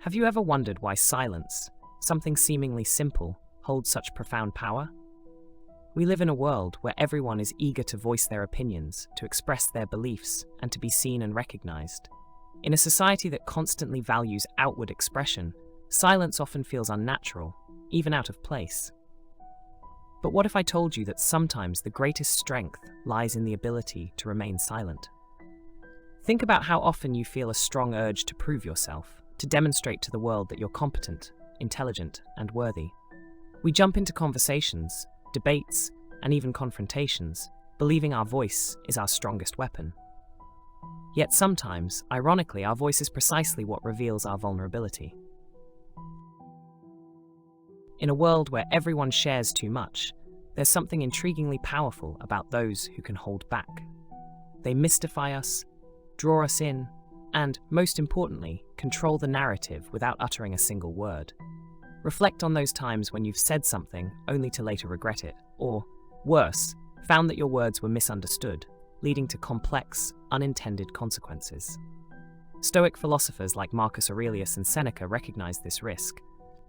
Have you ever wondered why silence, something seemingly simple, holds such profound power? We live in a world where everyone is eager to voice their opinions, to express their beliefs, and to be seen and recognized. In a society that constantly values outward expression, silence often feels unnatural, even out of place. But what if I told you that sometimes the greatest strength lies in the ability to remain silent? Think about how often you feel a strong urge to prove yourself, to demonstrate to the world that you're competent, intelligent, and worthy. We jump into conversations, debates, and even confrontations, believing our voice is our strongest weapon. Yet sometimes, ironically, our voice is precisely what reveals our vulnerability. In a world where everyone shares too much, there's something intriguingly powerful about those who can hold back. They mystify us, draw us in, and, most importantly, control the narrative without uttering a single word. Reflect on those times when you've said something only to later regret it, or, worse, found that your words were misunderstood, leading to complex, unintended consequences. Stoic philosophers like Marcus Aurelius and Seneca recognized this risk.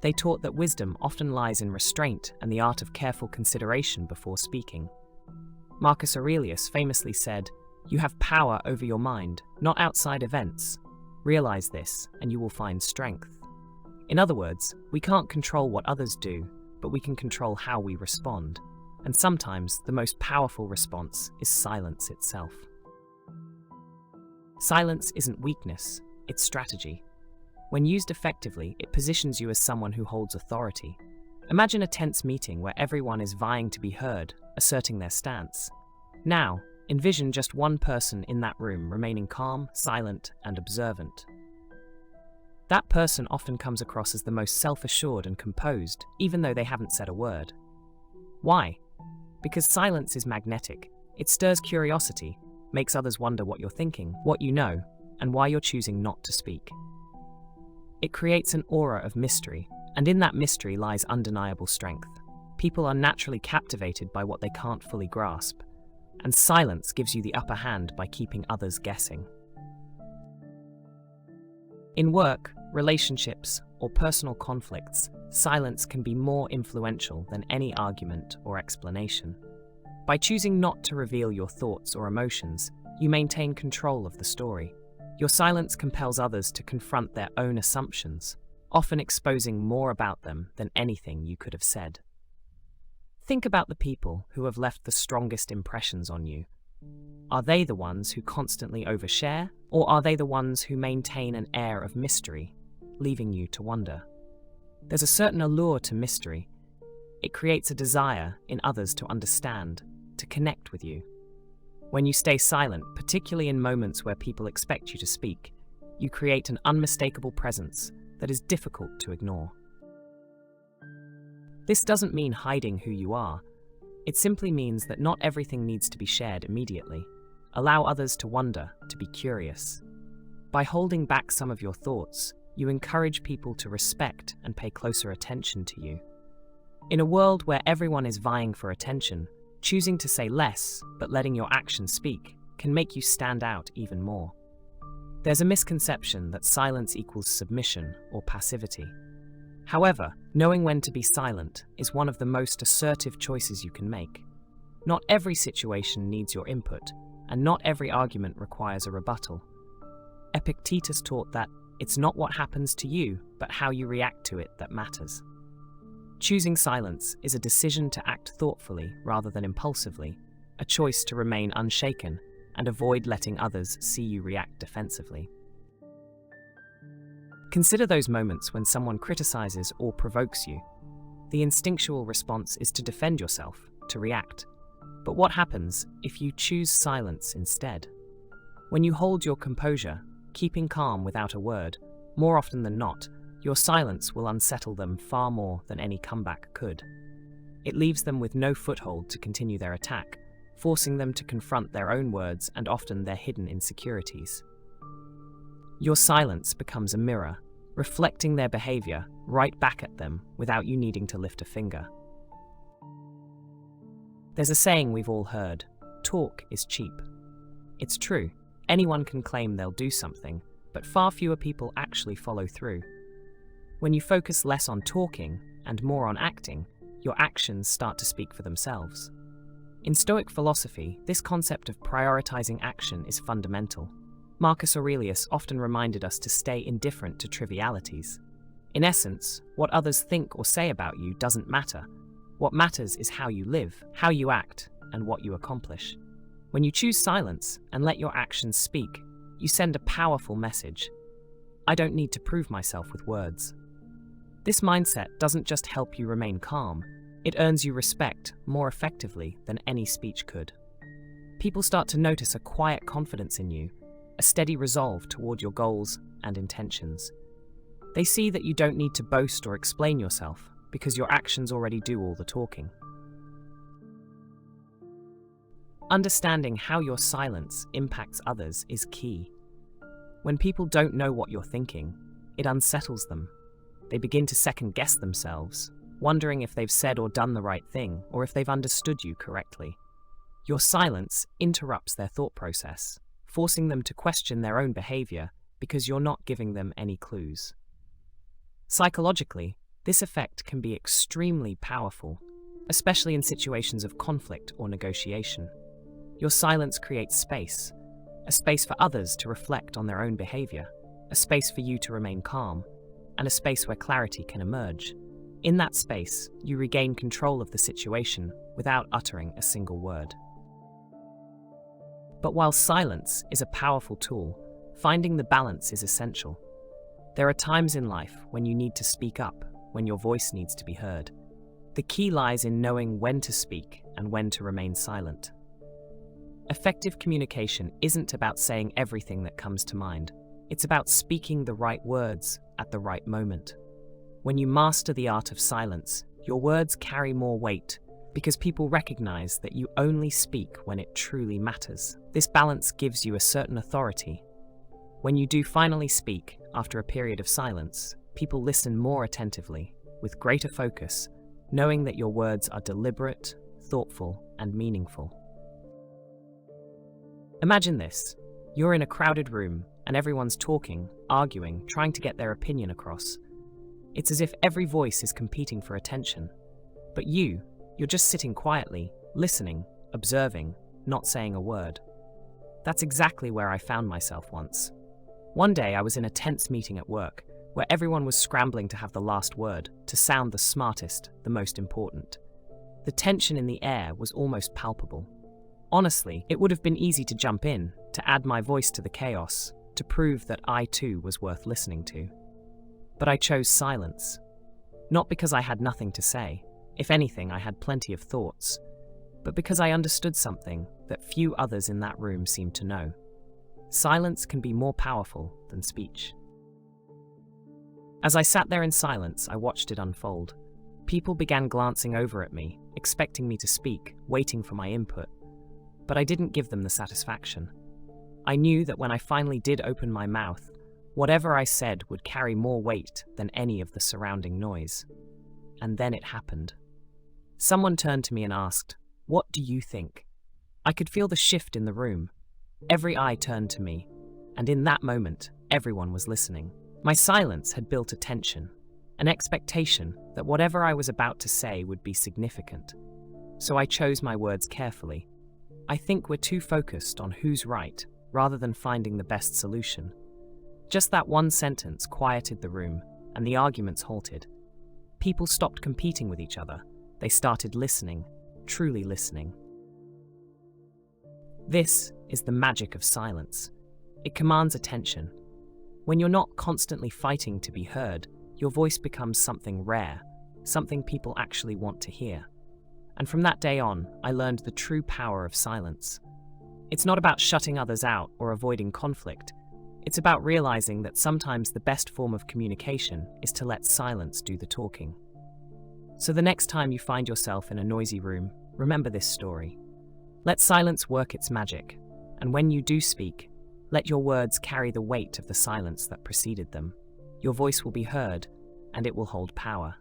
They taught that wisdom often lies in restraint and the art of careful consideration before speaking. Marcus Aurelius famously said, "You have power over your mind, not outside events. Realize this, and you will find strength." In other words, we can't control what others do, but we can control how we respond. And sometimes the most powerful response is silence itself. Silence isn't weakness, it's strategy. When used effectively, it positions you as someone who holds authority. Imagine a tense meeting where everyone is vying to be heard, asserting their stance. Now, envision just one person in that room remaining calm, silent, and observant. That person often comes across as the most self-assured and composed, even though they haven't said a word. Why? Because silence is magnetic. It stirs curiosity, makes others wonder what you're thinking, what you know, and why you're choosing not to speak. It creates an aura of mystery, and in that mystery lies undeniable strength. People are naturally captivated by what they can't fully grasp, and silence gives you the upper hand by keeping others guessing. In work, relationships, or personal conflicts, silence can be more influential than any argument or explanation. By choosing not to reveal your thoughts or emotions, you maintain control of the story. Your silence compels others to confront their own assumptions, often exposing more about them than anything you could have said. Think about the people who have left the strongest impressions on you. Are they the ones who constantly overshare, or are they the ones who maintain an air of mystery, leaving you to wonder? There's a certain allure to mystery. It creates a desire in others to understand, to connect with you. When you stay silent, particularly in moments where people expect you to speak, you create an unmistakable presence that is difficult to ignore. This doesn't mean hiding who you are. It simply means that not everything needs to be shared immediately. Allow others to wonder, to be curious. By holding back some of your thoughts, you encourage people to respect and pay closer attention to you. In a world where everyone is vying for attention, choosing to say less but letting your actions speak can make you stand out even more. There's a misconception that silence equals submission or passivity. However, knowing when to be silent is one of the most assertive choices you can make. Not every situation needs your input, and not every argument requires a rebuttal. Epictetus taught that it's not what happens to you, but how you react to it that matters. Choosing silence is a decision to act thoughtfully rather than impulsively, a choice to remain unshaken and avoid letting others see you react defensively. Consider those moments when someone criticizes or provokes you. The instinctual response is to defend yourself, to react. But what happens if you choose silence instead? When you hold your composure, keeping calm without a word, more often than not, your silence will unsettle them far more than any comeback could. It leaves them with no foothold to continue their attack, forcing them to confront their own words and often their hidden insecurities. Your silence becomes a mirror, reflecting their behavior right back at them without you needing to lift a finger. There's a saying we've all heard, talk is cheap. It's true, anyone can claim they'll do something, but far fewer people actually follow through. When you focus less on talking and more on acting, your actions start to speak for themselves. In Stoic philosophy, this concept of prioritizing action is fundamental. Marcus Aurelius often reminded us to stay indifferent to trivialities. In essence, what others think or say about you doesn't matter. What matters is how you live, how you act, and what you accomplish. When you choose silence and let your actions speak, you send a powerful message. I don't need to prove myself with words. This mindset doesn't just help you remain calm, it earns you respect more effectively than any speech could. People start to notice a quiet confidence in you, a steady resolve toward your goals and intentions. They see that you don't need to boast or explain yourself because your actions already do all the talking. Understanding how your silence impacts others is key. When people don't know what you're thinking, it unsettles them. They begin to second-guess themselves, wondering if they've said or done the right thing or if they've understood you correctly. Your silence interrupts their thought process, forcing them to question their own behavior because you're not giving them any clues. Psychologically, this effect can be extremely powerful, especially in situations of conflict or negotiation. Your silence creates space, a space for others to reflect on their own behavior, a space for you to remain calm, and a space where clarity can emerge. In that space, you regain control of the situation without uttering a single word. But while silence is a powerful tool, finding the balance is essential. There are times in life when you need to speak up, when your voice needs to be heard. The key lies in knowing when to speak and when to remain silent. Effective communication isn't about saying everything that comes to mind. It's about speaking the right words at the right moment. When you master the art of silence, your words carry more weight because people recognize that you only speak when it truly matters. This balance gives you a certain authority. When you do finally speak after a period of silence, people listen more attentively, with greater focus, knowing that your words are deliberate, thoughtful, and meaningful. Imagine this. You're in a crowded room and everyone's talking, arguing, trying to get their opinion across. It's as if every voice is competing for attention. But you're just sitting quietly, listening, observing, not saying a word. That's exactly where I found myself once. One day I was in a tense meeting at work, where everyone was scrambling to have the last word, to sound the smartest, the most important. The tension in the air was almost palpable. Honestly, it would have been easy to jump in, to add my voice to the chaos, to prove that I too was worth listening to. But I chose silence. Not because I had nothing to say. If anything, I had plenty of thoughts. But because I understood something that few others in that room seemed to know. Silence can be more powerful than speech. As I sat there in silence, I watched it unfold. People began glancing over at me, expecting me to speak, waiting for my input. But I didn't give them the satisfaction. I knew that when I finally did open my mouth, whatever I said would carry more weight than any of the surrounding noise. And then it happened. Someone turned to me and asked, "What do you think?" I could feel the shift in the room. Every eye turned to me, and in that moment, everyone was listening. My silence had built a tension, an expectation that whatever I was about to say would be significant. So I chose my words carefully. I think we're too focused on who's right, rather than finding the best solution. Just that one sentence quieted the room, and the arguments halted. People stopped competing with each other. They started listening, truly listening. This is the magic of silence. It commands attention. When you're not constantly fighting to be heard, your voice becomes something rare, something people actually want to hear. And from that day on, I learned the true power of silence. It's not about shutting others out or avoiding conflict. It's about realizing that sometimes the best form of communication is to let silence do the talking. So the next time you find yourself in a noisy room, remember this story. Let silence work its magic, and when you do speak, let your words carry the weight of the silence that preceded them. Your voice will be heard, and it will hold power.